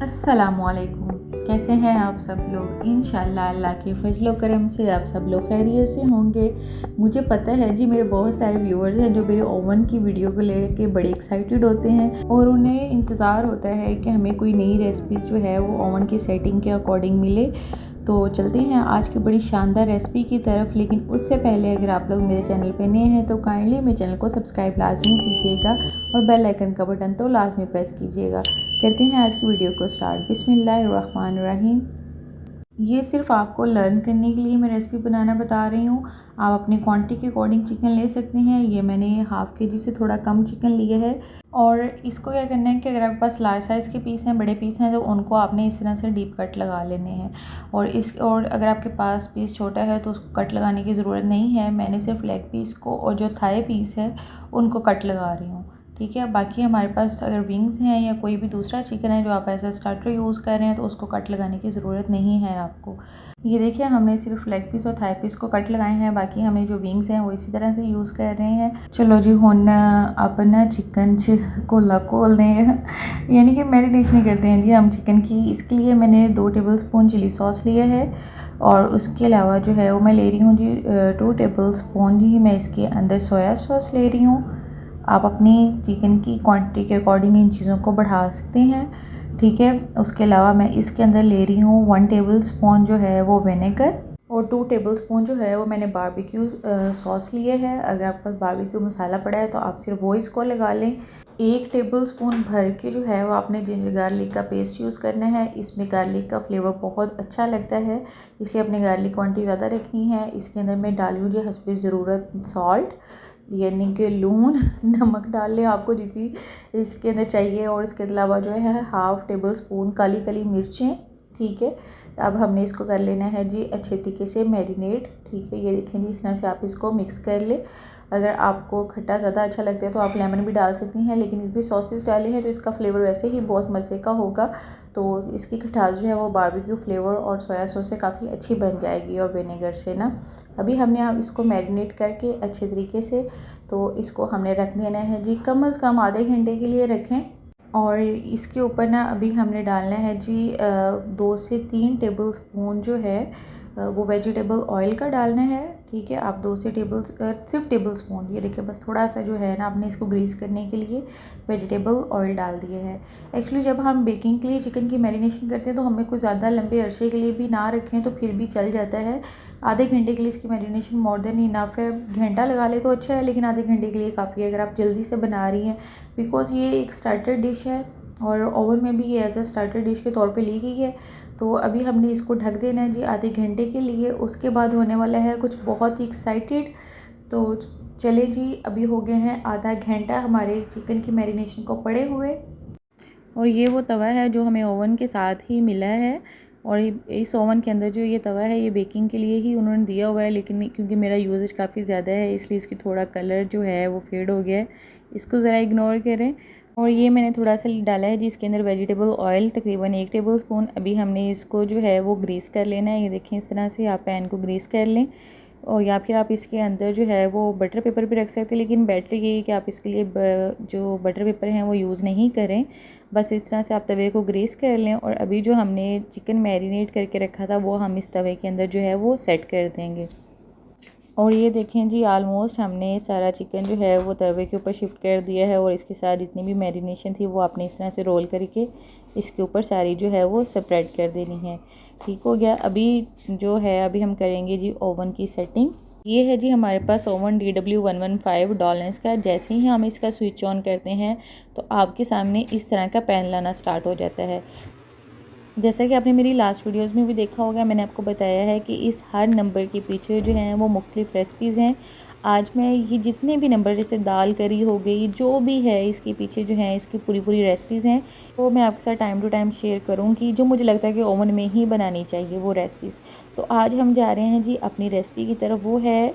अस्सलामुअलैकुम। कैसे हैं आप सब लोग? इंशाअल्लाह अल्लाह के फजल व करम से आप सब लोग खैरियत से होंगे। मुझे पता है जी, मेरे बहुत सारे व्यूअर्स हैं जो मेरे ओवन की वीडियो को लेके बड़े एक्साइटेड होते हैं और उन्हें इंतज़ार होता है कि हमें कोई नई रेसिपी जो है वो ओवन की सेटिंग के अकॉर्डिंग मिले। तो चलते हैं आज की बड़ी शानदार रेसिपी की तरफ। लेकिन उससे पहले अगर आप लोग मेरे चैनल पे नए हैं तो काइंडली मेरे चैनल को सब्सक्राइब लाजमी कीजिएगा और बेल आइकन का बटन तो लाजमी प्रेस कीजिएगा। करते हैं आज की वीडियो को स्टार्ट। बिस्मिल्लाहिर्रहमानिर्रहीम। ये सिर्फ आपको लर्न करने के लिए मैं रेसिपी बनाना बता रही हूँ। आप अपनी क्वांटिटी के अकॉर्डिंग चिकन ले सकते हैं। ये मैंने हाफ़ के जी से थोड़ा कम चिकन लिया है। और इसको क्या करना है कि अगर आपके पास लार्ज साइज़ के पीस हैं, बड़े पीस हैं, तो उनको आपने इस तरह से डीप कट लगा लेने हैं। और अगर आपके पास पीस छोटा है तो उसको कट लगाने की ज़रूरत नहीं है। मैंने सिर्फ लेग पीस को और जो थाई पीस है उनको कट लगा रही हूँ, ठीक है। बाकी हमारे पास अगर विंग्स हैं या कोई भी दूसरा चिकन है जो आप एज अ स्टार्टर यूज़ कर रहे हैं तो उसको कट लगाने की ज़रूरत नहीं है आपको। ये देखिए, हमने सिर्फ लेग पीस और थाई पीस को कट लगाए हैं। बाकी हमने जो विंग्स हैं वो इसी तरह से यूज़ कर रहे हैं। चलो जी, हुन अपना चिकन कोला खोल दें यानी कि मैरिनेशन करते हैं जी हम चिकन की। इसके लिए मैंने 2 टेबल स्पून चिली सॉस लिया है और उसके अलावा जो है वो मैं ले रही हूँ जी 2 टेबल स्पून जी मैं इसके अंदर सोया सॉस ले रही हूँ। आप अपनी चिकन की क्वांटिटी के अकॉर्डिंग इन चीज़ों को बढ़ा सकते हैं, ठीक है। उसके अलावा मैं इसके अंदर ले रही हूँ 1 टेबल स्पून जो है वो विनेगर और 2 टेबल स्पून जो है वो मैंने बारबेक्यू सॉस लिए है। अगर आपके पास बारबेक्यू मसाला पड़ा है तो आप सिर्फ वो इसको लगा लें। 1 टेबल स्पून भर के जो है वो आपने जिंजर गार्लिक का पेस्ट यूज़ करना है। इसमें गार्लिक का फ्लेवर बहुत अच्छा लगता है, इसलिए अपने गार्लिक क्वांटिटी ज़्यादा रखनी है। इसके अंदर मैं डालूँ जो हस्बे ज़रूरत सॉल्ट, यानी कि लून नमक डाल लें आपको जितनी इसके अंदर चाहिए। और इसके अलावा जो है half table spoon Kali Kali मिर्चें, ठीक है। अब हमने इसको कर लेना है जी अच्छे तरीके से मैरिनेट, ठीक है। ये देखें जी, इस तरह से आप इसको मिक्स कर लें। अगर आपको खट्टा ज़्यादा अच्छा लगता है तो आप लेमन भी डाल सकती हैं, लेकिन इसमें सॉसेस डाले हैं तो इसका फ्लेवर वैसे ही बहुत मज़े का होगा। तो इसकी खटास जो है वो बारबेक्यू फ्लेवर और सोया सॉस से काफ़ी अच्छी बन जाएगी और विनेगर से ना। अभी हमने इसको मैरिनेट करके अच्छे तरीके से तो इसको हमने रख देना है जी, कम से कम आधे घंटे के लिए रखें। और इसके ऊपर ना अभी हमने डालना है जी 2 से 3 टेबल स्पून जो है वो वेजिटेबल ऑयल का डालना है, ठीक है। आप 2 से सिर्फ टेबल स्पून, ये देखिए बस थोड़ा सा जो है ना आपने इसको ग्रीस करने के लिए वेजिटेबल ऑयल डाल दिया है। एक्चुअली जब हम बेकिंग के लिए चिकन की मैरिनेशन करते हैं तो हमें कुछ ज़्यादा लंबे अरसे के लिए भी ना रखें तो फिर भी चल जाता है। आधे घंटे के लिए इसकी मैरिनेशन मोर देन इनफ है। घंटा लगा ले तो अच्छा है, लेकिन आधे घंटे के लिए काफ़ी है अगर आप जल्दी से बना रही हैं, बिकॉज़ ये एक स्टार्टर डिश है और ओवन में भी ये एज अ स्टार्टर डिश के तौर पे ली गई है। तो अभी हमने इसको ढक देना है जी आधे घंटे के लिए। उसके बाद होने वाला है कुछ बहुत ही एक्साइटेड। तो चले जी, अभी हो गए हैं आधा घंटा हमारे चिकन की मैरिनेशन को पड़े हुए। और ये वो तवा है जो हमें ओवन के साथ ही मिला है। और इस ओवन के अंदर जो ये तवा है ये बेकिंग के लिए ही उन्होंने दिया हुआ है, लेकिन क्योंकि मेरा यूजेज काफ़ी ज़्यादा है इसलिए इसकी थोड़ा कलर जो है वो फेड हो गया है, इसको ज़रा इग्नोर करें। और ये मैंने थोड़ा सा डाला है जिसके अंदर वेजिटेबल ऑयल तकरीबन 1 टेबल स्पून। अभी हमने इसको जो है वो ग्रीस कर लेना है। ये देखें, इस तरह से आप पैन को ग्रीस कर लें। और या फिर आप इसके अंदर जो है वो बटर पेपर भी रख सकते हैं, लेकिन बेटर ये है कि आप इसके लिए जो बटर पेपर हैं वो यूज़ नहीं करें। बस इस तरह से आप तवे को ग्रीस कर लें। और अभी जो हमने चिकन मैरिनेट करके रखा था वो हम इस तवे के अंदर जो है वो सेट कर देंगे। और ये देखें जी, ऑलमोस्ट हमने सारा चिकन जो है वो तवे के ऊपर शिफ्ट कर दिया है और इसके साथ जितनी भी मैरिनेशन थी वो आपने इस तरह से रोल करके इसके ऊपर सारी जो है वो स्प्रेड कर देनी है। ठीक हो गया। अभी जो है अभी हम करेंगे जी ओवन की सेटिंग। ये है जी हमारे पास ओवन DW115 डॉलर्स का। जैसे ही हम इसका स्विच ऑन करते हैं तो आपके सामने इस तरह का पैन लाना स्टार्ट हो जाता है। जैसा कि आपने मेरी लास्ट वीडियोस में भी देखा होगा, मैंने आपको बताया है कि इस हर नंबर के पीछे जो हैं वो मुख्तलिफ रेसिपीज़ हैं। आज मैं ये जितने भी नंबर, जैसे दाल करी हो गई, जो भी है इसके पीछे जो है इसकी पूरी रेसिपीज़ हैं, तो मैं आपके साथ टाइम टू टाइम शेयर करूँगी जो मुझे लगता है कि ओवन में ही बनानी चाहिए वो रेसिपीज़। तो आज हम जा रहे हैं जी अपनी रेसिपी की तरफ। वो है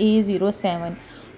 A07.